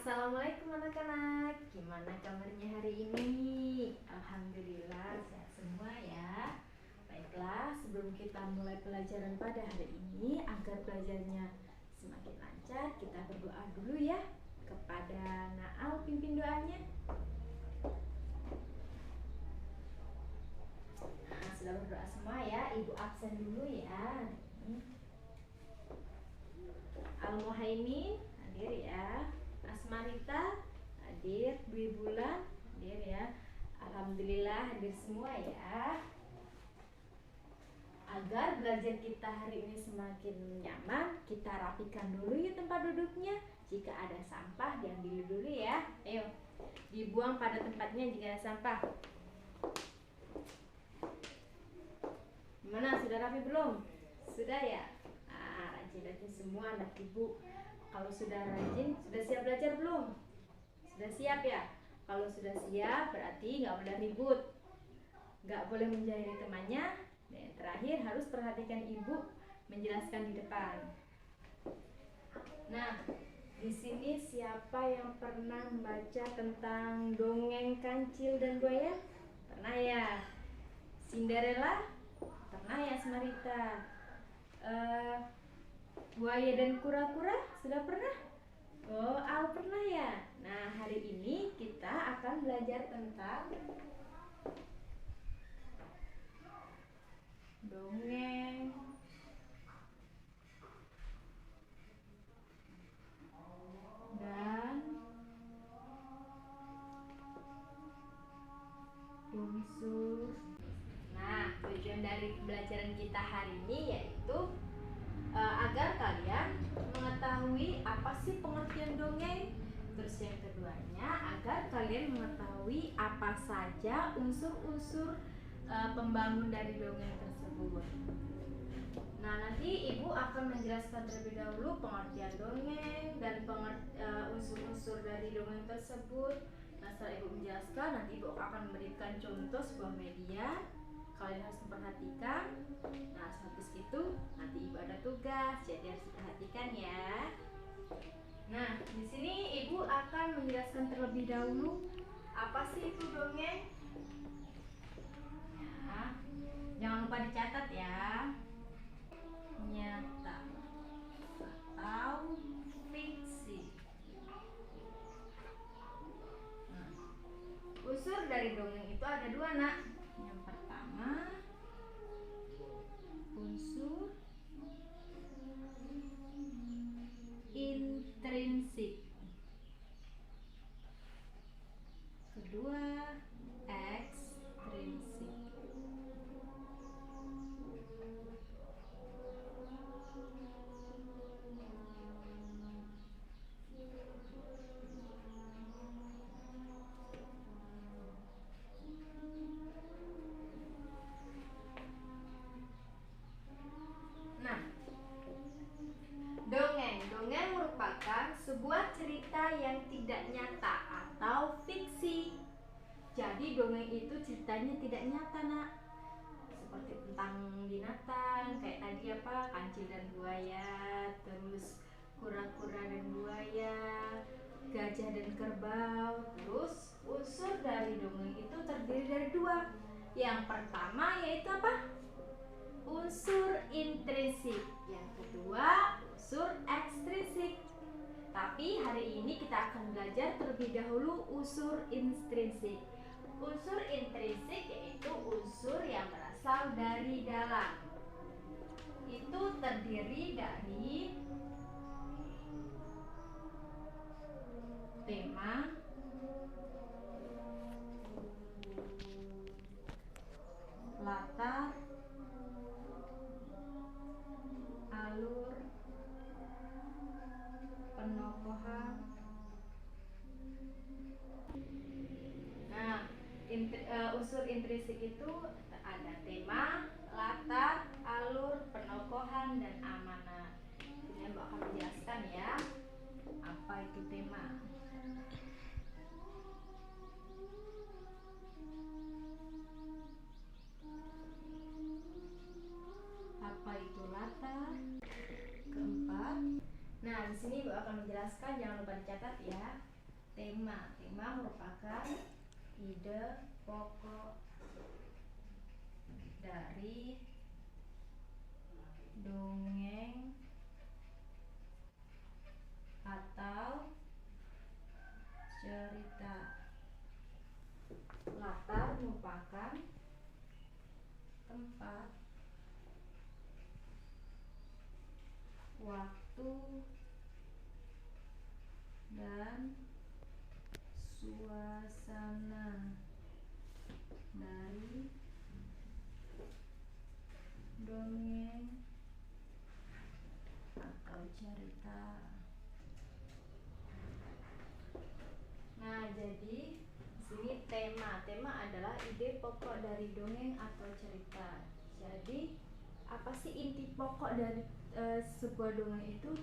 Assalamualaikum anak-anak, gimana kabarnya hari ini? Alhamdulillah sehat semua ya. Baiklah, sebelum kita mulai pelajaran pada hari ini, agar belajarnya semakin lancar, kita berdoa dulu ya kepada Naal, pimpin doanya. Nah, sudah berdoa semua ya, ibu absen dulu ya. Al-Muhaimin hadir ya, Asmarita hadir, Dwi Bulan hadir ya. Alhamdulillah hadir semua ya. Agar belajar kita hari ini semakin nyaman, kita rapikan dulu ya tempat duduknya. Jika ada sampah diambil dulu ya. Ayo, dibuang pada tempatnya jika ada sampah. Gimana, sudah rapi belum? Sudah ya? Rajin-rajin semua anak ibu. Kalau sudah rajin, sudah siap belajar belum? Sudah siap ya? Kalau sudah siap berarti nggak boleh ribut, nggak boleh menjahili temannya. Dan yang terakhir harus perhatikan ibu menjelaskan di depan. Nah, di sini siapa yang pernah membaca tentang dongeng kancil dan buaya? Pernah ya? Cinderella? Pernah ya Asmarita? Buaya dan kura-kura sudah pernah? Oh, Al pernah ya? Nah, hari ini kita akan belajar tentang dongeng dan unsur. Nah, tujuan dari pembelajaran kita hari ini yaitu agar kalian mengetahui apa sih pengertian dongeng. Terus yang keduanya, agar kalian mengetahui apa saja unsur-unsur pembangun dari dongeng tersebut. Nah, nanti ibu akan menjelaskan terlebih dahulu pengertian dongeng dan unsur-unsur dari dongeng tersebut. Nah, setelah ibu menjelaskan, nanti ibu akan memberikan contoh sebuah media. Kalian harus memperhatikan. Nah, habis itu nanti ibu ada tugas, jadi harus diperhatikan ya. Nah, di sini ibu akan menjelaskan terlebih dahulu apa sih itu dongeng. Ya, jangan lupa dicatat ya. Nyata atau fiksi. Nah, unsur dari dongeng itu ada dua, nak. Yang pertama, unsur intrinsik. Kedua, ekstrinsik. Nah, dongeng merupakan sebuah cerita yang tidak nyata atau fiksi. Jadi dongeng itu ceritanya tidak nyata, nak. Seperti tentang binatang, kayak tadi apa, kancil dan buaya, terus kura-kura dan buaya, gajah dan kerbau. Terus unsur dari dongeng itu terdiri dari dua. Yang pertama yaitu apa? Unsur intrinsik. Yang kedua, unsur ekstrinsik. Tapi hari ini kita akan belajar terlebih dahulu unsur intrinsik. Unsur intrinsik yaitu unsur yang berasal dari dalam. Itu terdiri dari tema, latar, alur, penokohan. Nah, unsur intrinsik itu ada tema, latar, alur, penokohan, dan amanat. Ini Mbak akan menjelaskan ya, apa itu tema. Apa itu latar? Keempat. Nah, di sini Ibu akan menjelaskan, jangan lupa dicatat ya. Tema merupakan ide pokok dari dongeng atau cerita. Latar merupakan tempat, waktu, dan suasana dari dongeng atau cerita. Nah, jadi di sini tema adalah ide pokok dari dongeng atau cerita. Jadi apa sih inti pokok dari sebuah dongeng itu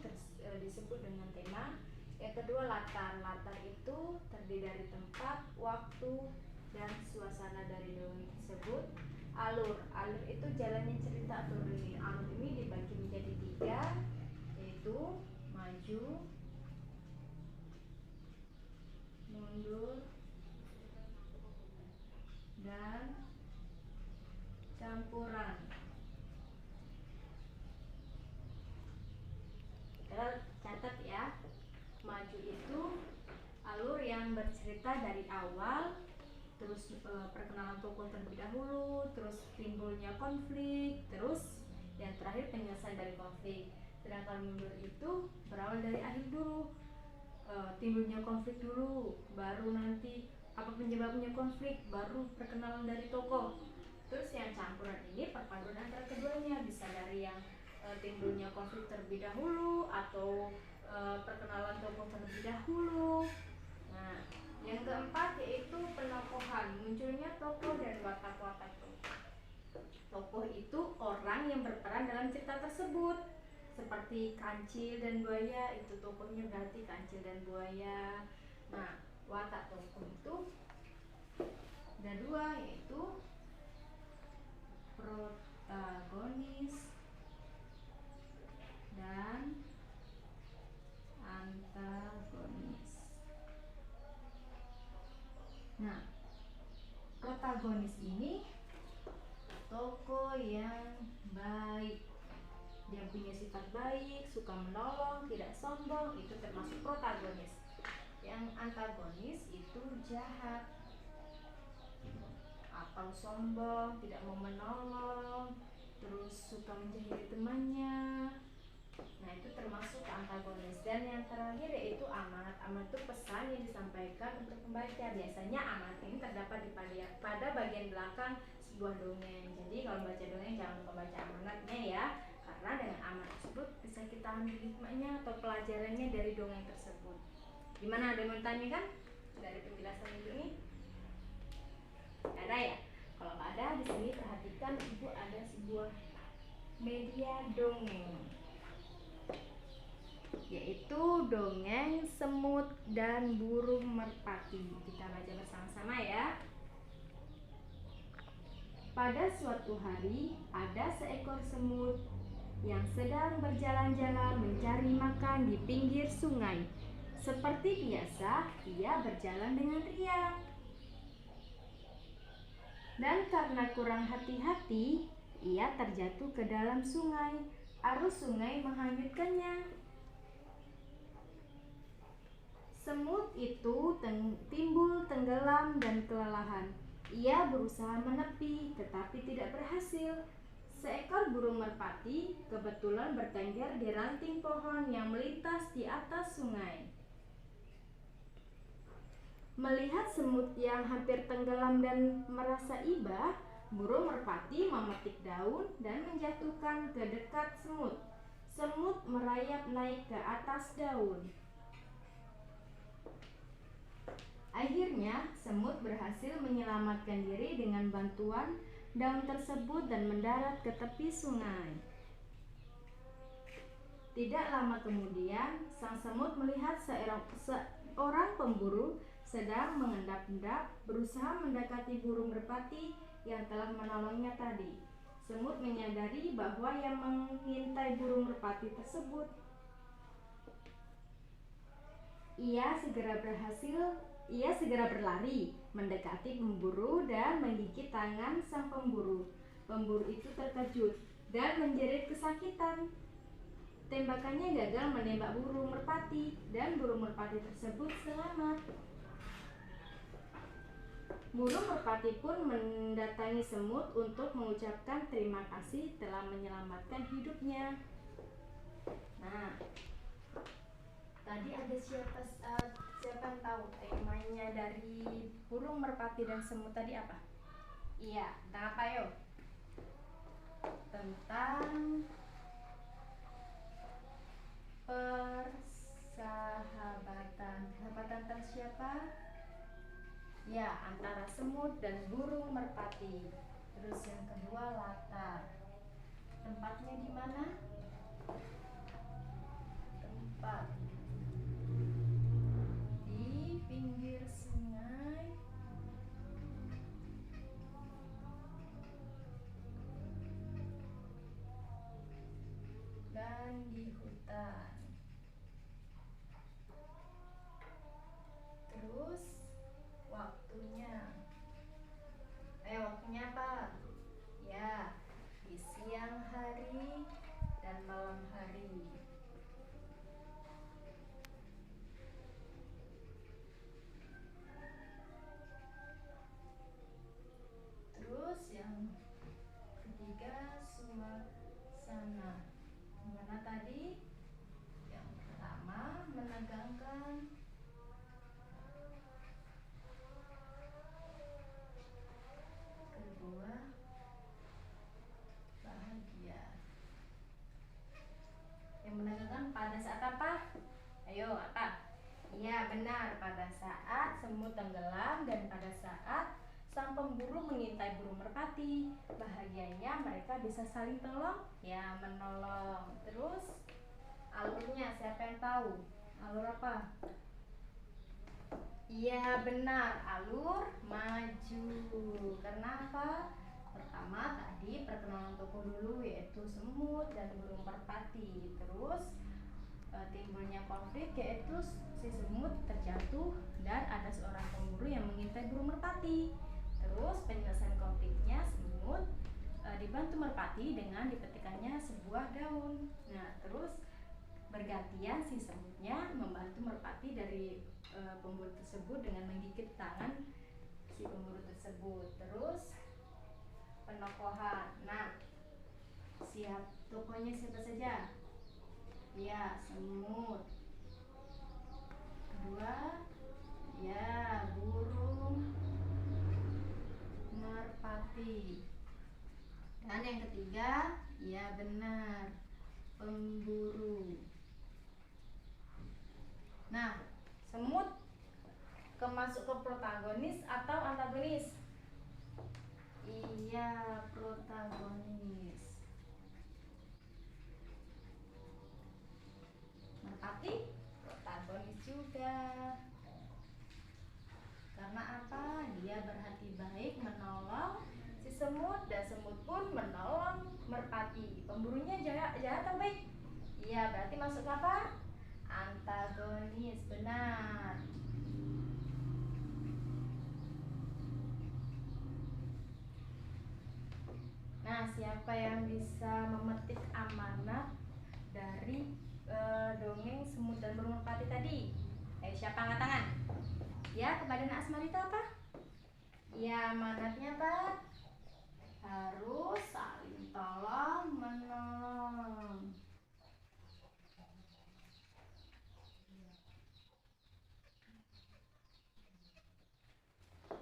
disebut dengan tema. Yang kedua latar itu terdiri dari tempat, waktu, dan suasana dari dongeng tersebut. Alur itu jalannya cerita atau dongeng. Alur ini dibagi menjadi 3, yaitu maju, mundur, dan campuran. Kita catat ya. Maju itu alur yang bercerita dari awal, terus perkenalan tokoh terlebih dahulu, terus timbulnya konflik, terus yang terakhir penyelesaian dari konflik. Sedangkan mundur itu berawal dari akhir dulu, timbulnya konflik dulu, baru nanti apa penyebabnya konflik, baru perkenalan dari tokoh. Terus yang campuran ini perpaduan antara keduanya, bisa dari yang timbulnya konflik terlebih dahulu atau perkenalan tokoh terlebih dahulu. Nah, yang keempat yaitu penokohan, munculnya tokoh dan watak-watak tokoh. Tokoh itu orang yang berperan dalam cerita tersebut, seperti kancil dan buaya, itu tokohnya berarti kancil dan buaya. Nah, watak tokoh itu ada 2, yaitu protagonis dan antagonis. Nah, protagonis ini tokoh yang baik, dia punya sifat baik, suka menolong, tidak sombong, itu termasuk protagonis. Yang antagonis itu jahat atau sombong, tidak mau menolong, terus suka menjahili temannya. Nah, itu termasuk antagonis. Dan yang terakhir yaitu amanat. Amanat itu pesan yang disampaikan untuk pembaca. Biasanya amanat ini terdapat pada bagian belakang sebuah dongeng. Jadi kalau baca dongeng jangan lupa baca amanatnya ya, karena dengan amanat tersebut bisa kita ambil hikmahnya atau pelajarannya dari dongeng tersebut. Gimana, ada yang mau tanya kan dari penjelasan ibu ini? Ada ya? Kalau nggak ada, di sini perhatikan ibu ada sebuah media dongeng, yaitu dongeng Semut dan Burung Merpati. Kita baca bersama-sama ya. Pada suatu hari, ada seekor semut yang sedang berjalan-jalan mencari makan di pinggir sungai. Seperti biasa, ia berjalan dengan riang. Dan karena kurang hati-hati, ia terjatuh ke dalam sungai. Arus sungai menghanyutkannya. Semut itu timbul tenggelam dan kelelahan. Ia berusaha menepi, tetapi tidak berhasil. Seekor burung merpati kebetulan bertengger di ranting pohon yang melintas di atas sungai. Melihat semut yang hampir tenggelam dan merasa iba, burung merpati memetik daun dan menjatuhkan ke dekat semut. Semut merayap naik ke atas daun. Akhirnya, semut berhasil menyelamatkan diri dengan bantuan daun tersebut dan mendarat ke tepi sungai. Tidak lama kemudian, sang semut melihat seorang pemburu sedang mengendap-endap berusaha mendekati burung merpati yang telah menolongnya tadi. Semut menyadari bahwa yang mengintai burung merpati tersebut Ia segera berlari, mendekati pemburu dan menggigit tangan sang pemburu. Pemburu itu terkejut dan menjerit kesakitan. Tembakannya gagal menembak burung merpati dan burung merpati tersebut selamat. Burung merpati pun mendatangi semut untuk mengucapkan terima kasih telah menyelamatkan hidupnya. Nah, tadi ada siapa yang tahu temanya dari burung merpati dan semut tadi apa? Iya, tentang apa yo? Tentang persahabatan. Persahabatan antara siapa? Ya, antara semut dan burung merpati. Terus yang kedua latar. Tempatnya di mana? Tempat di pinggir sungai dan di hutan. Terus waktunya. Waktunya apa? Ya, di siang hari dan malam hari. Terus yang ketiga suasana. Mana tadi? Yang pertama menegangkan, kedua bahagia. Yang menegangkan pada saat apa? Ayo, apa? Iya benar, pada saat semut tenggelam dan pada saat sang pemburu mengintai burung merpati. Bahagianya mereka bisa saling tolong, ya menolong. Terus alurnya siapa yang tahu? Alur apa? Iya benar, alur maju. Karena apa? Pertama tadi perkenalan tokoh dulu, yaitu semut dan burung merpati. Terus timbulnya konflik, yaitu si semut terjatuh dan ada seorang pemburu yang mengintai burung merpati. Terus penyelesaian konfliknya, semut dibantu merpati dengan dipetikannya sebuah daun. Nah, terus bergantian si semutnya membantu merpati dari pemburu tersebut dengan menggigit tangan si pemburu tersebut. Terus penokohan. Nah, tokohnya siapa saja? Ya, semut. Kedua, ya burung merpati. Dan yang ketiga, ya benar, pemburu. Nah, semut masuk ke protagonis atau antagonis? Iya, protagonis. Merpati protagonis juga. Karena apa? Dia berhati baik menolong si semut dan semut pun menolong merpati. Pemburunya jahat atau baik? Iya, berarti masuk apa? Antagonis, benar. Nah, siapa yang bisa memetik amanat dari dongeng semut dan burung merpati tadi? Siapa angkat tangan? Ya, kepada Nak Asmarita apa? Ya, amanatnya apa? Harus saling tolong menolong.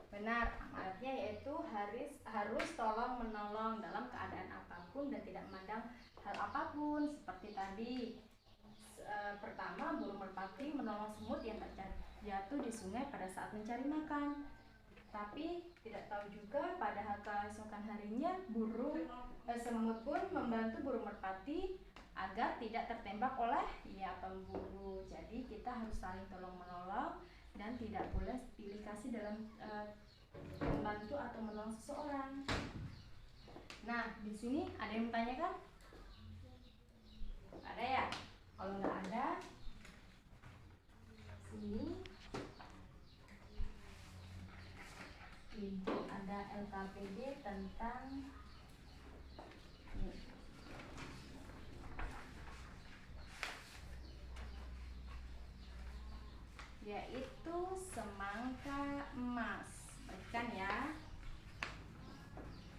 Benar, amanatnya yaitu harus tolong menolong dalam keadaan apapun dan tidak memandang hal apapun. Seperti tadi, pertama burung merpati menolong semut yang terjatuh di sungai pada saat mencari makan. Tapi tidak tahu juga pada keesokan harinya semut pun membantu burung merpati agar tidak tertembak oleh pemburu. Jadi kita harus saling tolong menolong dan tidak boleh pilih kasih dalam membantu atau menolong seseorang. Nah, di sini ada yang bertanyakan? Ada ya? Kalau nggak ada, LKPD tentang yaitu semangka emas. Baikkan ya.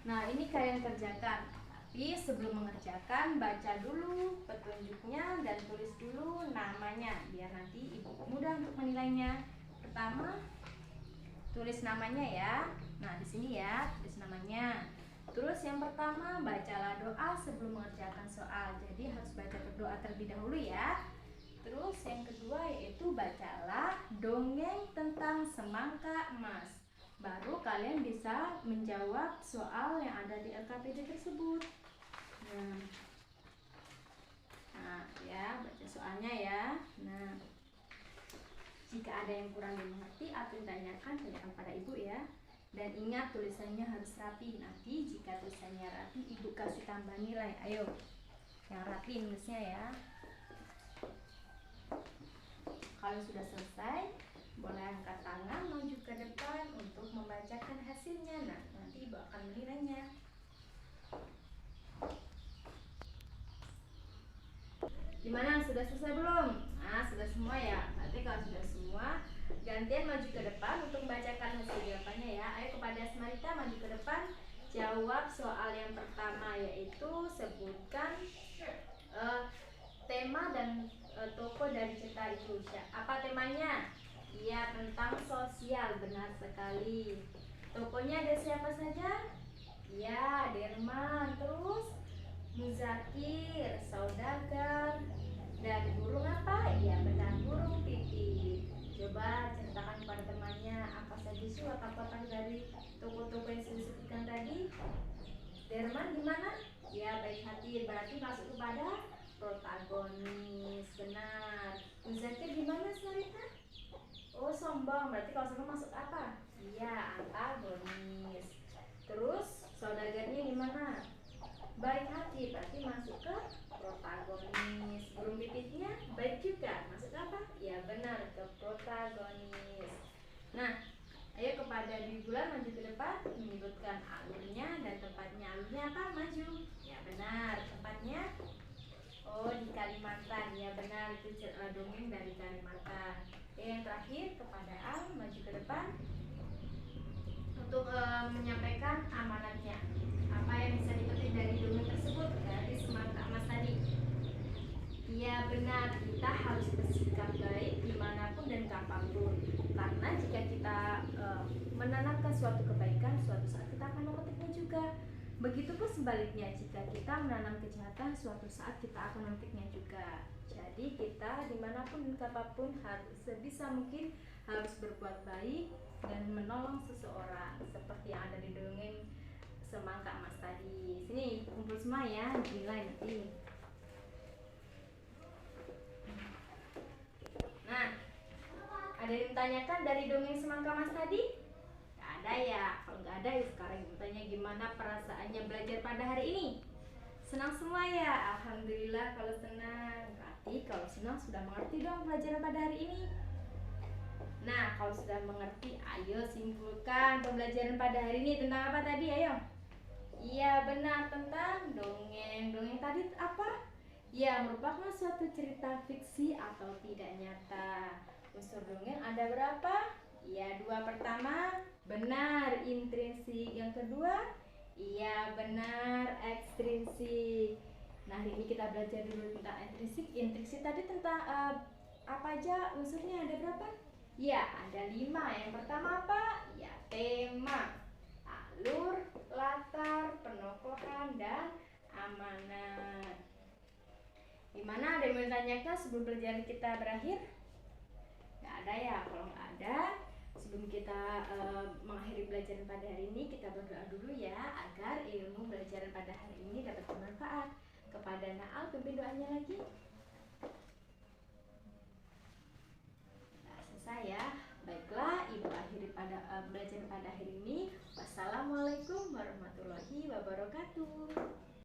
Nah, ini kalian kerjakan. Tapi sebelum mengerjakan, baca dulu petunjuknya dan tulis dulu namanya biar nanti ibu mudah untuk menilainya. Pertama, tulis namanya ya. Nah, di sini ya, tulis namanya. Terus yang pertama, bacalah doa sebelum mengerjakan soal. Jadi harus baca doa terlebih dahulu ya. Terus yang kedua yaitu bacalah dongeng tentang semangka emas. Baru kalian bisa menjawab soal yang ada di LKPD tersebut. Nah, ya, baca soalnya ya. Nah, jika ada yang kurang dimengerti atau ditanyakan, tanyakan pada ibu ya. Dan ingat tulisannya harus rapi. Nanti jika tulisannya rapi, ibu kasih tambah nilai. Ayo, yang rapi nulisnya ya. Kalau sudah selesai, boleh angkat tangan maju ke depan untuk membacakan hasilnya. Nah, nanti ibu akan menilainya. Gimana? Sudah selesai belum? Nah, sudah semua ya. Berarti kalau sudah semua, gantian maju ke depan untuk membacakan hasil jawabannya ya. Ayo kepada Asmarita maju ke depan. Jawab soal yang pertama yaitu sebutkan tema dan tokoh dari cerita itu. Apa temanya? Iya, tentang sosial. Benar sekali. Tokohnya ada siapa saja? Ya, Derman. Terus Muzakir, saudagar, dan burung apa? Ya benar, burung pipit. Coba ceritakan kepada temannya apa saja sih watak-watak dari tokoh-tokoh yang sudah disebutkan tadi. Derman gimana? Ya baik hati, berarti masuk kepada protagonis. Benar. Muzakir gimana Sarita? Oh sombong, berarti kalau sombong masuk apa? Iya, antagonis. Terus saudagarnya gimana? Baik hati, berarti masuk ke protagonis. Burung pipitnya baik juga, masuk apa? Ya benar, ke protagonis. Nah, ayo kepada di bulan maju ke depan, menyebutkan alurnya dan tempatnya. Alurnya apa? Maju. Ya benar, tempatnya oh di Kalimantan. Ya benar, itu dongeng dari Kalimantan. Yang terakhir kepada Al, maju ke depan untuk menyampaikan amanatnya. Apa yang bisa dipetik dari dongeng tersebut dari semangka emas tadi? Iya benar, kita harus bersikap baik dimanapun dan kapanpun. Karena jika kita menanamkan suatu kebaikan, suatu saat kita akan memetiknya juga. Begitupun sebaliknya, jika kita menanam kejahatan, suatu saat kita akan memetiknya juga. Jadi kita dimanapun dan kapanpun harus sebisa mungkin harus berbuat baik dan menolong seseorang seperti yang ada di dongeng semangka emas tadi. Sini kumpul semua ya, dinilai nanti. Nah, ada yang ditanyakan dari dongeng semangka emas tadi? Gak ada ya. Kalau gak ada ya sekarang ibu tanya gimana perasaannya belajar pada hari ini. Senang semua ya? Alhamdulillah kalau senang. Berarti kalau senang sudah mengerti dong pelajaran pada hari ini. Nah, kalau sudah mengerti, ayo simpulkan pembelajaran pada hari ini tentang apa tadi, ayo. Iya benar, tentang dongeng. Dongeng tadi apa? Ya, merupakan suatu cerita fiksi atau tidak nyata. Unsur dongeng ada berapa? Ya, 2 pertama benar, intrinsik. Yang kedua, iya benar, ekstrinsik. Nah, hari ini kita belajar dulu tentang intrinsik. Intrinsik tadi tentang apa aja unsurnya, ada berapa? Ya, ada 5. Yang pertama apa? Ya, tema, alur, latar, penokohan, dan amanat. Gimana? Ada yang mau ditanyakan sebelum pelajaran kita berakhir? Gak ada ya? Kalau gak ada, sebelum kita mengakhiri pelajaran pada hari ini, kita berdoa dulu ya agar ilmu pelajaran pada hari ini dapat bermanfaat. Kepada Naal, pimpin doanya lagi.